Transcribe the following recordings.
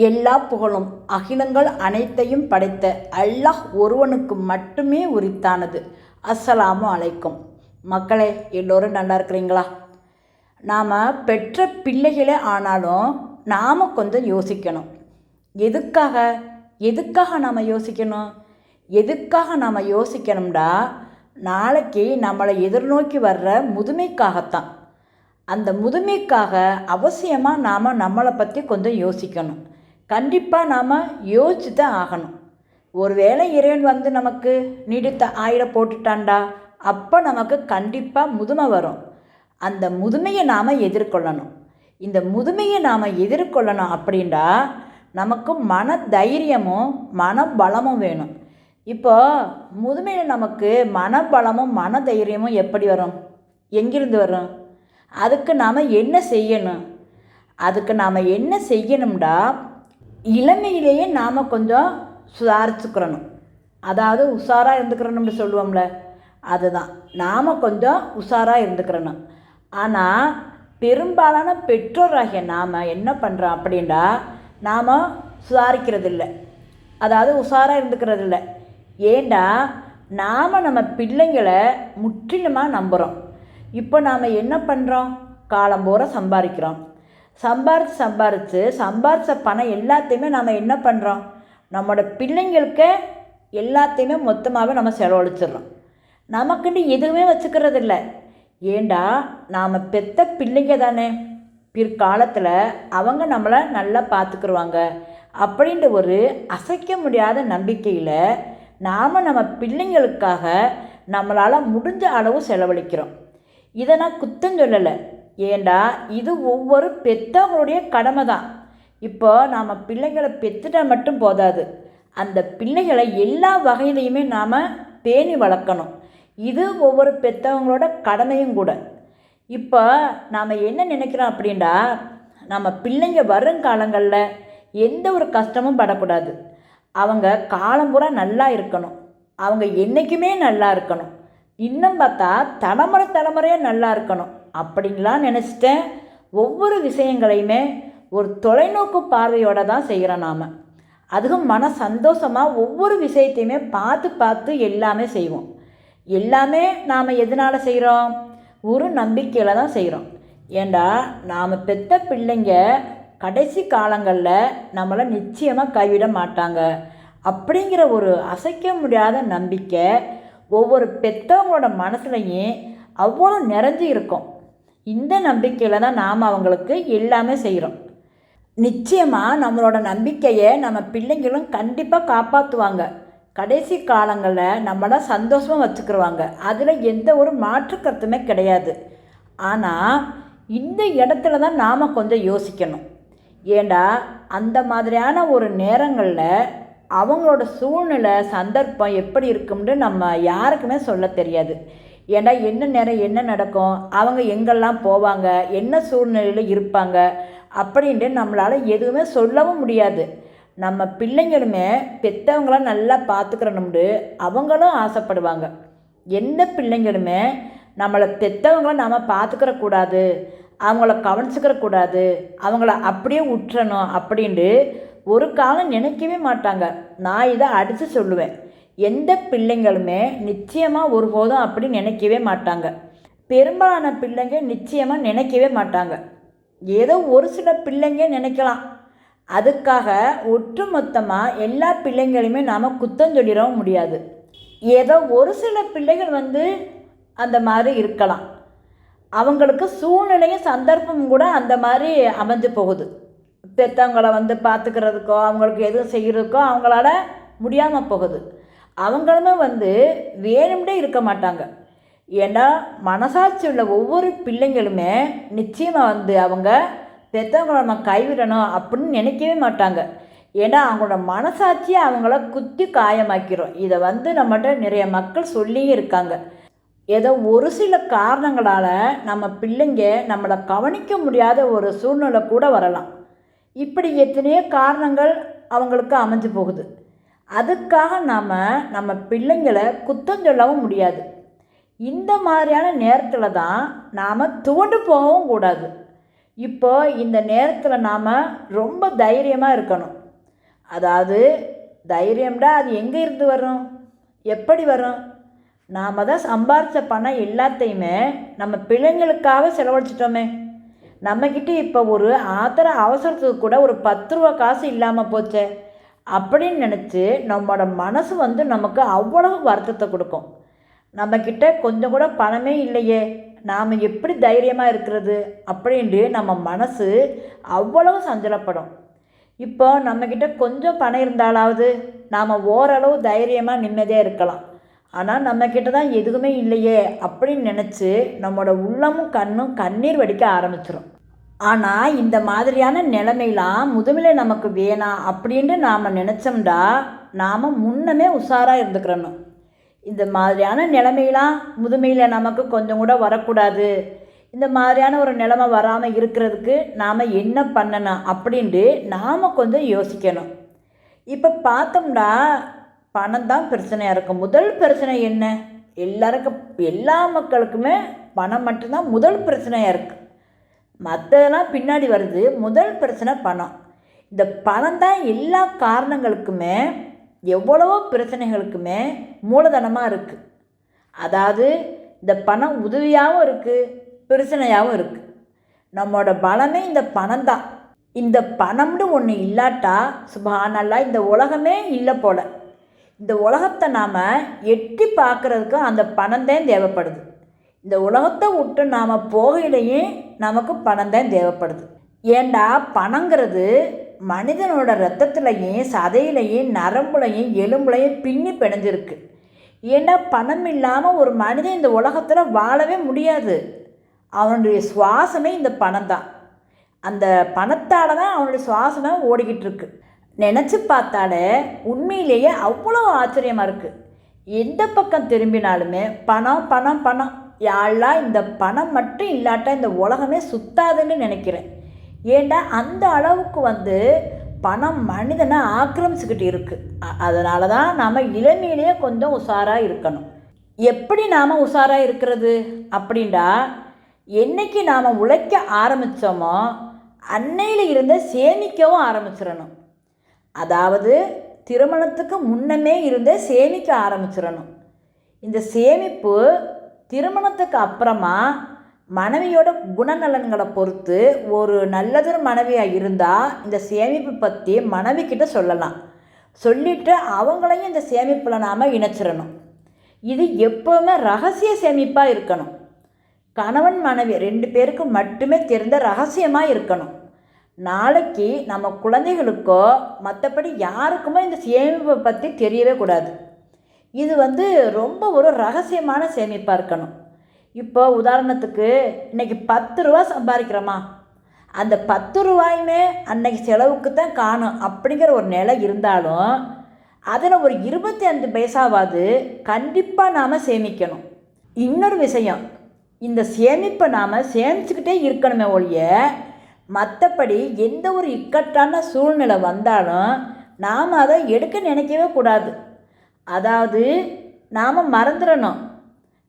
எல்லா புகழும் அகிலங்கள் அனைத்தையும் படைத்த அல்லாஹ் ஒருவனுக்கு மட்டுமே உரித்தானது. அஸ்ஸலாமு அலைக்கும். மக்களே, எல்லோரும் நல்லா இருக்கிறீங்களா? நாம் பெற்ற பிள்ளைகளே ஆனாலும் நாம் கொஞ்சம் யோசிக்கணும். எதுக்காக நாம் யோசிக்கணும்? எதுக்காக நாம் யோசிக்கணும்டா, நாளைக்கு நம்மளை எதிர்நோக்கி வர்ற முதுமைக்காகத்தான். அந்த முதுமைக்காக அவசியமாக நாம் நம்மளை பற்றி கொஞ்சம் யோசிக்கணும். கண்டிப்பாக நாம் யோசிச்சு தான் ஆகணும். ஒருவேளை இறைவன் வந்து நமக்கு நீடித்த ஆயுளை போட்டுட்டான்டா, அப்போ நமக்கு கண்டிப்பாக முதுமை வரும். அந்த முதுமையை நாம் எதிர்கொள்ளணும். இந்த முதுமையை நாம் எதிர்கொள்ளணும் அப்படின்டா நமக்கு மன தைரியமும் மனபலமும் வேணும். இப்போ முதுமையில் நமக்கு மனபலமும் மன தைரியமும் எப்படி வரும்? எங்கிருந்து வரும்? அதுக்கு நாம் என்ன செய்யணும்? செய்யணும்டா, இளமையிலேயே நாம் கொஞ்சம் சுதாரிச்சுக்கிறணும். அதாவது உஷாராக இருந்துக்கிறணும்னு சொல்லுவோம்ல, அதுதான். நாம் கொஞ்சம் உஷாராக இருந்துக்கிறணும். ஆனால் பெரும்பாலான பெற்றோராகிய நாம் என்ன பண்ணுறோம் அப்படின்டா, நாம் சுதாரிக்கிறதில்ல, அதாவது உஷாராக இருந்துக்கிறதில்ல. ஏண்டா, நாம் நம்ம பிள்ளைங்களை முற்றிலுமாக நம்புகிறோம். இப்போ நாம் என்ன பண்ணுறோம்? காலம்பூரா சம்பாதிக்கிறோம். சம்பாரித்த பணம் எல்லாத்தையுமே நம்ம என்ன பண்ணுறோம்? நம்மளோட பிள்ளைங்களுக்கு எல்லாத்தையுமே மொத்தமாகவே நம்ம செலவழிச்சிடுறோம். நமக்குன்னு எதுவுமே வச்சுக்கிறது இல்லை. ஏண்டா, நாம் பெற்ற பிள்ளைங்க தானே, பிற்காலத்தில் அவங்க நம்மளை நல்லா பார்த்துக்குருவாங்க அப்படின்ற ஒரு அசைக்க முடியாத நம்பிக்கையில் நாம் நம்ம பிள்ளைங்களுக்காக நம்மளால் முடிஞ்ச அளவு செலவழிக்கிறோம். இதை நான் குத்தம் சொல்லலை. ஏண்டா, இது ஒவ்வொரு பெற்றவங்களுடைய கடமை தான். இப்போ நாம் பிள்ளைங்களை பெற்றுட்டால் மட்டும் போதாது, அந்த பிள்ளைகளை எல்லா வகையிலையுமே நாம் பேணி வளர்க்கணும். இது ஒவ்வொரு பெற்றவங்களோட கடமையும் கூட. இப்போ நாம் என்ன நினைக்கிறோம் அப்படின்டா, நம்ம பிள்ளைங்க வருங்காலங்களில் எந்த ஒரு கஷ்டமும் படக்கூடாது, அவங்க காலம்பூரா நல்லா இருக்கணும், அவங்க என்றைக்குமே நல்லா இருக்கணும், இன்னும் பார்த்தா தலைமுறையாக நல்லா இருக்கணும் அப்படின்லாம் நினச்சிட்டேன். ஒவ்வொரு விஷயங்களையுமே ஒரு தொலைநோக்கு பார்வையோடு தான் செய்கிறோம் நாம். அதுவும் மன சந்தோஷமாக ஒவ்வொரு விஷயத்தையுமே பார்த்து எல்லாமே செய்வோம். எல்லாமே நாம் எதனால் செய்கிறோம்? ஒரு நம்பிக்கையில் தான் செய்கிறோம். ஏண்டா, நாம் பெற்ற பிள்ளைங்க கடைசி காலங்களில் நம்மளை நிச்சயமாக கைவிட மாட்டாங்க அப்படிங்கிற ஒரு அசைக்க முடியாத நம்பிக்கை ஒவ்வொரு பெற்றவங்களோட மனசுலையும் அவ்வளோ நிறைஞ்சு இருக்கும். இந்த நம்பிக்கையில் தான் நாம் அவங்களுக்கு எல்லாமே செய்கிறோம். நிச்சயமாக நம்மளோட நம்பிக்கையை நம்ம பிள்ளைங்களும் கண்டிப்பாக காப்பாற்றுவாங்க. கடைசி காலங்களில் நம்மளை சந்தோஷமாக வச்சுக்கிடுவாங்க. அதில் எந்த ஒரு மாற்று கருத்துமே கிடையாது. ஆனால் இந்த இடத்துல தான் நாம் கொஞ்சம் யோசிக்கணும். ஏண்டா, அந்த மாதிரியான ஒரு நேரங்களில் அவங்களோட சூழ்நிலை சந்தர்ப்பம் எப்படி இருக்கும்னு நம்ம யாருக்குமே சொல்ல தெரியாது. ஏண்டா, என்ன நேரம் என்ன நடக்கும், அவங்க எங்கெல்லாம் போவாங்க, என்ன சூழ்நிலையில் இருப்பாங்க அப்படின்ட்டு நம்மளால் எதுவுமே சொல்லவும் முடியாது. நம்ம பிள்ளைங்களுமே பெற்றவங்களாம் நல்லா பார்த்துக்கிறணும்னு அவங்களும் ஆசைப்படுவாங்க. எந்த பிள்ளைங்களுமே நம்மளை பெற்றவங்களாம் நாம் பார்த்துக்கிறக்கூடாது, அவங்கள கவனிச்சுக்கிறக்கூடாது, அவங்கள அப்படியே விட்டுறணும் அப்படின்ட்டு ஒரு காலம் நினைக்கவே மாட்டாங்க. நான் இதை அடித்து சொல்லுவேன், எந்த பிள்ளைங்களுமே நிச்சயமாக ஒருபோதும் அப்படி நினைக்கவே மாட்டாங்க. பெரும்பாலான பிள்ளைங்க நிச்சயமாக நினைக்கவே மாட்டாங்க. ஏதோ ஒரு சில பிள்ளைங்க நினைக்கலாம். அதுக்காக ஒட்டுமொத்தமாக எல்லா பிள்ளைங்களையுமே நாம் குத்தம் சொல்லிடவும் முடியாது. ஏதோ ஒரு சில பிள்ளைகள் அந்த மாதிரி இருக்கலாம். அவங்களுக்கு சூழ்நிலையும் சந்தர்ப்பமும் கூட அந்த மாதிரி அமைஞ்சு போகுது. பெற்றவங்களை பார்த்துக்கிறதுக்கோ அவங்களுக்கு எதுவும் செய்கிறதுக்கோ அவங்களால முடியாமல் போகுது. அவங்களுமே வேணும்னே இருக்க மாட்டாங்க. ஏன்னா, மனசாட்சி உள்ள ஒவ்வொரு பிள்ளைங்களுமே நிச்சயமாக அவங்க பெற்றவங்களை நம்ம கைவிடணும் அப்படின்னு நினைக்கவே மாட்டாங்க. ஏன்னா, அவங்களோட மனசாட்சியை அவங்கள குத்தி காயமாக்கிறோம். இதை நம்மகிட்ட நிறைய மக்கள் சொல்லியும் இருக்காங்க. ஏதோ ஒரு சில காரணங்களால் நம்ம பிள்ளைங்க நம்மளை கவனிக்க முடியாத ஒரு சூழ்நிலை கூட வரலாம். இப்படி எத்தனையோ காரணங்கள் அவங்களுக்கு அமைஞ்சு போகுது. அதுக்காக நாம் நம்ம பிள்ளைங்களை குத்தம் சொல்லவும் முடியாது. இந்த மாதிரியான நேரத்தில் தான் நாம் துவண்டு போகவும் கூடாது. இப்போ இந்த நேரத்தில் நாம் ரொம்ப தைரியமாக இருக்கணும். அதாவது தைரியம்டா அது எங்கே இருந்து வரும், எப்படி வரும்? நாம் தான் சம்பாரித்த பணம் எல்லாத்தையுமே நம்ம பிள்ளைங்களுக்காக செலவழிச்சிட்டோமே. நம்மக்கிட்ட இப்போ ஒரு அவசரத்துக்கு கூட ஒரு 10 ரூபா காசு இல்லாமல் போச்சே அப்படின்னு நினச்சி நம்மளோட மனசு நமக்கு அவ்வளவு வருத்தத்தை கொடுக்கும். நம்மக்கிட்ட கொஞ்சம் கூட பணமே இல்லையே, நாம் எப்படி தைரியமாக இருக்கிறது அப்படின்ட்டு நம்ம மனசு அவ்வளவு சஞ்சலப்படும். இப்போ நம்மக்கிட்ட கொஞ்சம் பணம் இருந்தாலாவது நாம் ஓரளவு தைரியமாக நிம்மதியாக இருக்கலாம். ஆனால் நம்மக்கிட்ட தான் எதுவுமே இல்லையே அப்படின்னு நினச்சி நம்மளோட உள்ளமும் கண்ணும் கண்ணீர் வடிக்க ஆரம்பிச்சிடும். ஆனால் இந்த மாதிரியான நிலைமைலாம் முதுமையில் நமக்கு வேணாம் அப்படின்ட்டு நாம் நினச்சோம்டா நாம் முன்னமே உஷாராக இருந்துக்கிறணும். இந்த மாதிரியான நிலைமையெல்லாம் முதுமையில் நமக்கு கொஞ்சம் கூட வரக்கூடாது. இந்த மாதிரியான ஒரு நிலைமை வராமல் இருக்கிறதுக்கு நாம் என்ன பண்ணணும் அப்படின்ட்டு நாம் கொஞ்சம் யோசிக்கணும். இப்போ பார்த்தோம்னா பணம் தான் பிரச்சனையாக இருக்கும். முதல் பிரச்சனை என்ன? எல்லா மக்களுக்குமே பணம் மட்டும்தான் முதல் பிரச்சனையாக இருக்குது. மற்றதெல்லாம் பின்னாடி வருது. முதல் பிரச்சனை பணம். இந்த பணம் தான் எல்லா காரணங்களுக்குமே எவ்வளவோ பிரச்சனைகளுக்குமே மூலதனமாக இருக்குது. அதாவது இந்த பணம் உதவியாகவும் இருக்குது, பிரச்சனையாகவும் இருக்குது. நம்மளோட பலமே இந்த பணம் தான். இந்த பணம்னு ஒன்று இல்லாட்டா சுபஹானல்லாஹ் இந்த உலகமே இல்லை போல். இந்த உலகத்தை நாம் எட்டி பார்க்குறதுக்கு அந்த பணம் தான் தேவைப்படுது. இந்த உலகத்தை விட்டு நாம் போகையிலேயே நமக்கு பணம் தான் தேவைப்படுது. ஏண்டா பணங்கிறது மனிதனோட ரத்தத்துலையும் சதையிலையும் நரம்புலையும் எலும்புலையும் பின்னி பிணைஞ்சிருக்கு. ஏண்டா பணம் இல்லாமல் ஒரு மனிதன் இந்த உலகத்தில் வாழவே முடியாது. அவனுடைய சுவாசமே இந்த பணம் தான். அந்த பணத்தால் தான் அவனுடைய சுவாசமே ஓடிக்கிட்டு இருக்கு. நினச்சி பார்த்தாலே உண்மையிலேயே அவ்வளோ ஆச்சரியமாக இருக்குது. எந்த பக்கம் திரும்பினாலுமே பணம் பணம் பணம். யாரெல்லாம் இந்த பணம் மட்டும் இல்லாட்டா இந்த உலகமே சுத்தாதுன்னு நினைக்கிறேன். ஏண்டா அந்த அளவுக்கு பணம் மனிதனை ஆக்கிரமிச்சுக்கிட்டு இருக்குது. அதனால தான் நாம் இளமையிலேயே கொஞ்சம் உஷாராக இருக்கணும். எப்படி நாம் உஷாராக இருக்கிறது அப்படின்டா, என்றைக்கு நாம் உழைக்க ஆரம்பித்தோமோ அன்னையில் இருந்த சேமிக்கவும் ஆரம்பிச்சிடணும். அதாவது திருமணத்துக்கு முன்னமே இருந்தே சேமிக்க ஆரம்பிச்சிடணும். இந்த சேமிப்பு திருமணத்துக்கு அப்புறமா மனைவியோட குணநலன்களை பொறுத்து ஒரு நல்லதொரு மனைவியாக இருந்தால் இந்த சேமிப்பு பற்றி மனைவிக்கிட்ட சொல்லலாம். சொல்லிவிட்டு அவங்களையும் இந்த சேமிப்பில் நாம் இணைச்சிடணும். இது எப்போவுமே ரகசிய சேமிப்பாக இருக்கணும். கணவன் மனைவி 2 பேருக்கு மட்டுமே தெரிந்த ரகசியமாக இருக்கணும். நாளைக்கு நம்ம குழந்தைகளுக்கோ மற்றபடி யாருக்குமே இந்த சேமிப்பை பற்றி தெரியவே கூடாது. இது ரொம்ப ஒரு ரகசியமான சேமிப்பாக இருக்கணும். இப்போ உதாரணத்துக்கு இன்றைக்கி 10 ரூபா சம்பாதிக்கிறோமா, அந்த 10 ரூபாயுமே அன்னைக்கு செலவுக்கு தான் காணும் அப்படிங்கிற ஒரு நிலை இருந்தாலும் அதில் ஒரு 25 பைசாவாவது கண்டிப்பாக நாம் சேமிக்கணும். இன்னொரு விஷயம், இந்த சேமிப்பை நாம் சேமிச்சுக்கிட்டே இருக்கணுமே ஒழிய மற்றபடி எந்த ஒரு இக்கட்டான சூழ்நிலை வந்தாலும் நாம் அதை எடுக்க நினைக்கவே கூடாது. அதாவது நாம் மறந்துடணும்.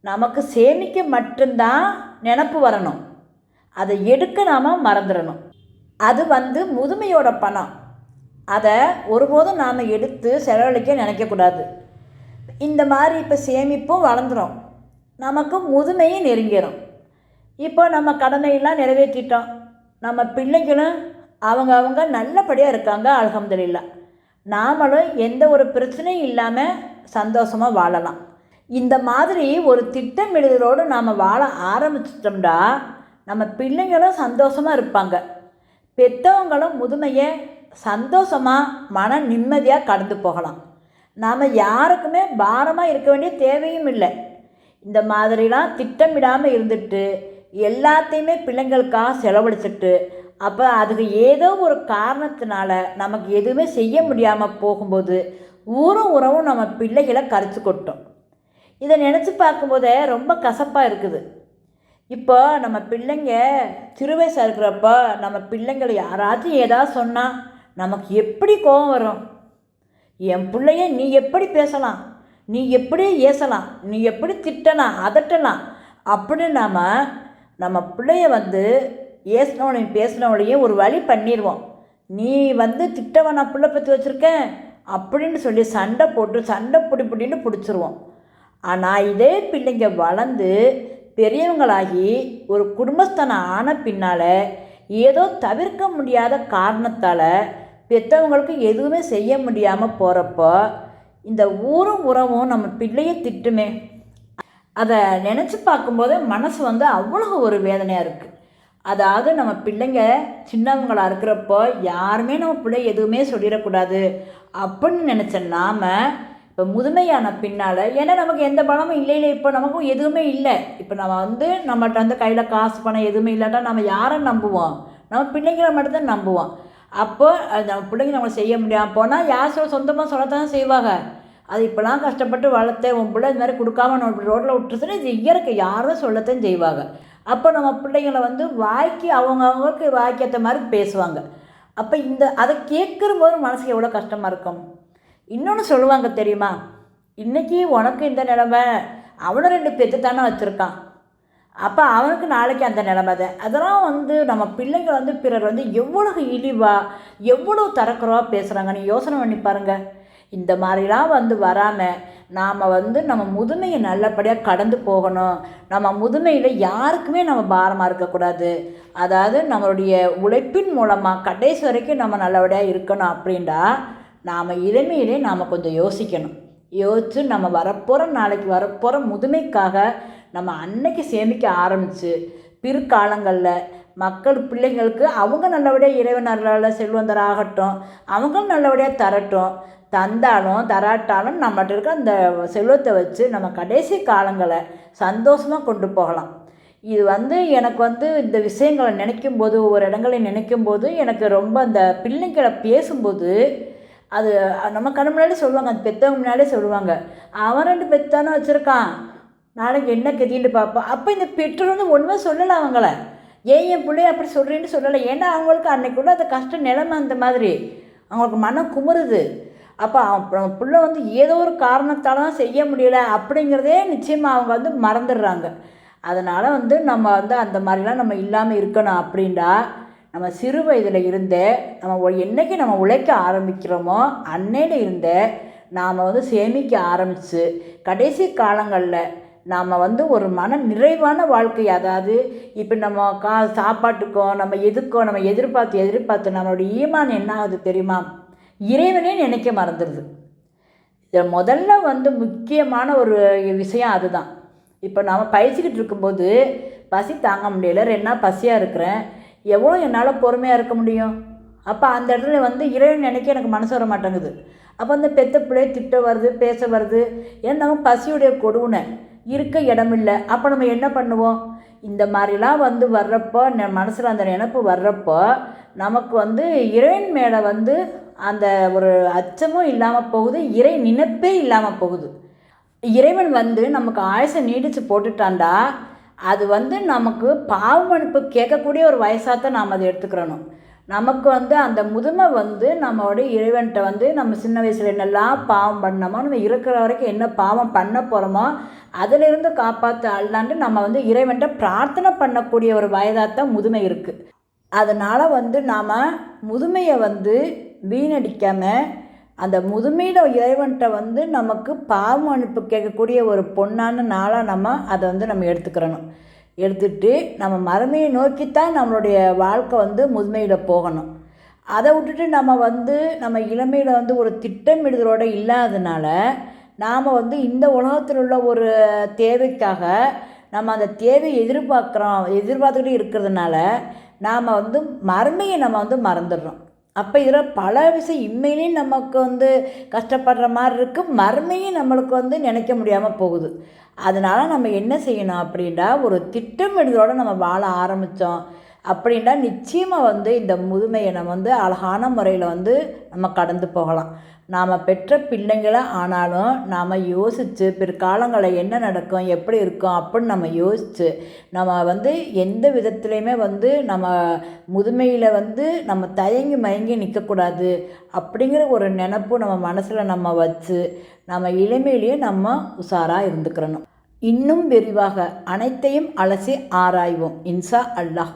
நமக்கு சேமிக்க மட்டும்தான் நினப்பு வரணும். அதை எடுக்க நாம் மறந்துடணும். அது முதுமையோட பணம். அதை ஒருபோதும் நாம் எடுத்து செலவழிக்க நினைக்கக்கூடாது. இந்த மாதிரி இப்போ சேமிப்பும் வளர்ந்துடும், நமக்கு முதுமையும் நெருங்கிடும். இப்போ நம்ம கடமையெல்லாம் நிறைவேற்றிட்டோம். நம்ம பிள்ளைங்களும் அவங்க நல்லபடியாக இருக்காங்க, அல்ஹம்துலில்லாஹ். நாமளும் எந்த ஒரு பிரச்சனையும் இல்லாமல் சந்தோஷமாக வாழலாம். இந்த மாதிரி ஒரு திட்டமிடுதலோடு நாம் வாழ ஆரம்பிச்சிட்டோம்னா நம்ம பிள்ளைங்களும் சந்தோஷமாக இருப்பாங்க. பெற்றவங்களும் முதுமையை சந்தோஷமாக மன நிம்மதியாக கடந்து போகலாம். நாம் யாருக்குமே பாரமாக இருக்க வேண்டிய தேவையும் இல்லை. இந்த மாதிரிலாம் திட்டமிடாமல் இருந்துட்டு எல்லாத்தையுமே பிள்ளைங்களுக்காக செலவழிச்சிட்டு அப்போ அதுக்கு ஏதோ ஒரு காரணத்தினால நமக்கு எதுவுமே செய்ய முடியாமல் போகும்போது ஊரும் உறவும் நம்ம பிள்ளைகளை கரைச்சி கொட்டும். இதை நினச்சி பார்க்கும்போதே ரொம்ப கசப்பாக இருக்குது. இப்போ நம்ம பிள்ளைங்க சிறு வயசாக இருக்கிறப்ப நம்ம பிள்ளைங்களை யாராச்சும் ஏதாவது சொன்னால் நமக்கு எப்படி கோபம் வரும். என் பிள்ளைய நீ எப்படி பேசலாம், நீ எப்படி ஏசலாம், நீ எப்படி திட்டலாம், அதட்டலாம் அப்படின்னு நம்ம பிள்ளைய ஏசினவனையும் பேசினவளையும் ஒரு வழி பண்ணிடுவோம். நீ வந்து திட்டவன் நான் பிள்ளை பற்றி வச்சுருக்கேன் அப்படின்னு சொல்லி சண்டை போட்டு சண்டை பிடின்னு பிடிச்சிருவோம். ஆனால் இதே பிள்ளைங்க வளர்ந்து பெரியவங்களாகி ஒரு குடும்பஸ்தானம் ஆன பின்னால் ஏதோ தவிர்க்க முடியாத காரணத்தால் பெற்றவங்களுக்கு எதுவுமே செய்ய முடியாமல் போகிறப்போ இந்த ஊரும் உறவும் நம்ம பிள்ளையை திட்டுமே. அதை நினச்சி பார்க்கும்போது மனசு வந்து அவ்வளோ ஒரு வேதனையாக இருக்குது. அதாவது நம்ம பிள்ளைங்க சின்னவங்களாக இருக்கிறப்போ யாருமே நம்ம பிள்ளை எதுவுமே சொல்லிடக்கூடாது அப்படின்னு நினச்ச நாம் இப்போ முதுமையான பின்னால், ஏன்னா நமக்கு எந்த பணமும் இல்லை, இப்போ நமக்கும் எதுவுமே இல்லை. இப்போ நம்ம வந்து நம்மகிட்ட வந்து கையில் காசு பணம் எதுவுமே இல்லாட்டா நம்ம யாரை நம்புவோம்? நம்ம பிள்ளைங்களை மட்டும்தான் நம்புவோம். அப்போ அது நம்ம பிள்ளைங்க நம்மளை செய்ய முடியாமல் போனால் யார் சொந்தமாக சொல்லத்தான் செய்வாங்க. அது இப்போலாம் கஷ்டப்பட்டு வளர்த்தேன் உன் பிள்ளை இது மாதிரி கொடுக்காம நம்ம ரோட்டில் விட்டுருச்சுன்னா இது இயற்கை யாரும் சொல்லத்தான் செய்வாங்க. அப்போ நம்ம பிள்ளைங்களை வந்து வாய்க்கு அவங்கவுங்களுக்கு வாய்க்கேற்ற மாதிரி பேசுவாங்க. அப்போ அதை கேட்குற போது மனசுக்கு எவ்வளோ கஷ்டமாக இருக்கும். இன்னொன்று சொல்லுவாங்க தெரியுமா, இன்றைக்கி உனக்கு இந்த நிலமை அவனை 2 பேத்து தானே வச்சுருக்கான், அப்போ அவனுக்கு நாளைக்கு அந்த நிலமை தான். அதெல்லாம் வந்து நம்ம பிள்ளைங்கள் வந்து பிறர் வந்து எவ்வளோ இழிவாக எவ்வளோ தரக்குறவாக பேசுகிறாங்கன்னு யோசனை பண்ணி பாருங்கள். இந்த மாதிரிலாம் வந்து வராமல் நாம் வந்து நம்ம முதுமையை நல்லபடியாக கடந்து போகணும். நம்ம முதுமையில் யாருக்குமே நம்ம பாரமாக இருக்கக்கூடாது. அதாவது நம்மளுடைய உழைப்பின் மூலமாக கடைசி வரைக்கும் நம்ம நல்லபடியாக இருக்கணும். அப்படின்டா நாம் இளமையிலே நாம் கொஞ்சம் யோசிக்கணும். யோசித்து நம்ம நாளைக்கு வரப்போகிற முதுமைக்காக நம்ம அன்னைக்கு சேமிக்க ஆரம்பித்து பிற்காலங்களில் மக்கள் பிள்ளைங்களுக்கு அவங்க நல்லபடியாக இறைவனர்களால் செல்வந்தராகட்டும், அவங்களும் நல்லபடியாக தரட்டும். தந்தாலும் தராட்டாலும் நம்மகிட்ட இருக்க அந்த செல்வத்தை வச்சு நம்ம கடைசி காலங்களை சந்தோஷமாக கொண்டு போகலாம். இது வந்து எனக்கு வந்து இந்த விஷயங்களை நினைக்கும்போது, ஒவ்வொரு இடங்களை நினைக்கும்போது எனக்கு ரொம்ப அந்த பிள்ளைங்களை பேசும்போது அது நம்ம கண்ணு முன்னாடி சொல்லுவாங்க, அந்த பெற்றவங்க முன்னாடியே சொல்லுவாங்க, அவன் 2 பெத்தானே வச்சுருக்கான், நாளைக்கு என்ன கதின்னு பார்ப்போம். அப்போ இந்த பெற்றோர் வந்து ஒன்றுமே சொல்லலை அவங்கள, என் பிள்ளைய அப்படி சொல்கிறேன்னு சொல்லலை. ஏன்னா அவங்களுக்கு அன்னைக்குள்ள அந்த கஷ்ட நிலைமை அந்த மாதிரி அவங்களுக்கு மனம் குமுறுது. அப்போ அவன் பிள்ளை வந்து ஏதோ ஒரு காரணத்தால் தான் செய்ய முடியலை அப்படிங்கிறதே நிச்சயமாக அவங்க வந்து மறந்துடுறாங்க. அதனால் வந்து நம்ம வந்து அந்த மாதிரிலாம் நம்ம இல்லாமல் இருக்கணும். அப்படின்டா நம்ம சிறு வயதில் இருந்தே நம்ம என்றைக்கு நம்ம உழைக்க ஆரம்பிக்கிறோமோ அன்னையில இருந்தே நாம் வந்து சேமிக்க ஆரம்பித்து கடைசி காலங்களில் நாம் வந்து ஒரு மன நிறைவான வாழ்க்கை, அதாவது இப்போ நம்ம சாப்பாட்டுக்கோ நம்ம எதுக்கோ நம்ம எதிர்பார்த்து நம்மளுடைய ஈமான் என்ன ஆகுது தெரியுமா, இறைவனே நினைக்க மறந்துடுது. இதில் முதல்ல வந்து முக்கியமான ஒரு விஷயம் அதுதான். இப்போ நாம் பயிற்சிக்கிட்டு இருக்கும்போது பசி தாங்க முடியலை, 2 நாள் பசியாக இருக்கிறேன், எவ்வளோ என்னால் பொறுமையாக இருக்க முடியும்? அப்போ அந்த இடத்துல வந்து இறைவன் நினைக்க எனக்கு மனசு வர மாட்டேங்குது. அப்போ அந்த பெத்த பிள்ளையை திட்ட வருது, பேச வருது. ஏன்னா நம்ம பசியுடைய கொடுமை, இருக்க இடமில்லை. அப்போ நம்ம என்ன பண்ணுவோம்? இந்த மாதிரிலாம் வந்து வர்றப்போ மனசில் அந்த நினைப்பு வர்றப்போ நமக்கு வந்து இறைவன் மேலே வந்து அந்த ஒரு அச்சமும் இல்லாமல் போகுது, இறை நினைப்பே இல்லாமல் போகுது. இறைவன் வந்து நமக்கு ஆயுசை நீடித்து போட்டுட்டாண்டா அது வந்து நமக்கு பாவ மன்னிப்பு கேட்கக்கூடிய ஒரு வயசாகத்தான் நாம் அதை எடுத்துக்கிறணும். நமக்கு வந்து அந்த முதுமை வந்து நம்மளோட இறைவன்கிட்ட வந்து நம்ம சின்ன வயசில் என்னெல்லாம் பாவம் பண்ணோமோ, நம்ம இருக்கிற வரைக்கும் என்ன பாவம் பண்ண போகிறோமோ அதிலிருந்து காப்பாற்ற அல்லாண்டு நம்ம வந்து இறைவன்கிட்ட பிரார்த்தனை பண்ணக்கூடிய ஒரு வயதாகத்தான் முதுமை இருக்குது. அதனால் வந்து நாம் முதுமையை வந்து வீணடிக்காமல் அந்த முதுமையில் இறைவன்கிட்ட வந்து நமக்கு பாவ மன்னிப்பு கேட்கக்கூடிய ஒரு பொன்னான நாளாக நம்ம அதை வந்து நம்ம எடுத்துக்கிறணும். எடுத்துகிட்டு நம்ம மறுமையை நோக்கித்தான் நம்மளுடைய வாழ்க்கை வந்து முதுமையில் போகணும். அதை விட்டுட்டு நம்ம வந்து நம்ம இளமையில் வந்து ஒரு திட்டமிடுதலோடு இல்லாததுனால நாம் வந்து இந்த உலகத்தில் உள்ள ஒரு தேவைக்காக நம்ம அந்த தேவையை எதிர்பார்த்துக்கிட்டு இருக்கிறதுனால நாம் வந்து மறுமையை நம்ம வந்து மறந்துடுறோம். அப்போ இதில் பல விஷயம் இம்மையிலையும் நமக்கு வந்து கஷ்டப்படுற மாதிரி இருக்குது, மறுமையும் நம்மளுக்கு வந்து நினைக்க முடியாமல் போகுது. அதனால் நம்ம என்ன செய்யணும் அப்படின்னா, ஒரு திட்டமிடுதலோடு நம்ம வாழ ஆரம்பித்தோம் அப்படின்னா நிச்சயமாக வந்து இந்த முதுமையை நம்ம வந்து அழகான முறையில் வந்து நம்ம கடந்து போகலாம். நாம் பெற்ற பிள்ளைங்களை ஆனாலும் நாம் யோசித்து பிற்காலங்களில் என்ன நடக்கும், எப்படி இருக்கும் அப்படின்னு நம்ம யோசித்து நம்ம வந்து எந்த விதத்துலையுமே வந்து நம்ம முதுமையில் வந்து நம்ம தயங்கி மயங்கி நிற்கக்கூடாது அப்படிங்கிற ஒரு நினப்பு நம்ம மனசில் நம்ம வச்சு நம்ம இளமையிலேயே நம்ம உஷாராக இருந்துக்கிறணும். இன்னும் விரிவாக அனைத்தையும் அலசி ஆராய்வோம். இன்ஷா அல்லாஹ்.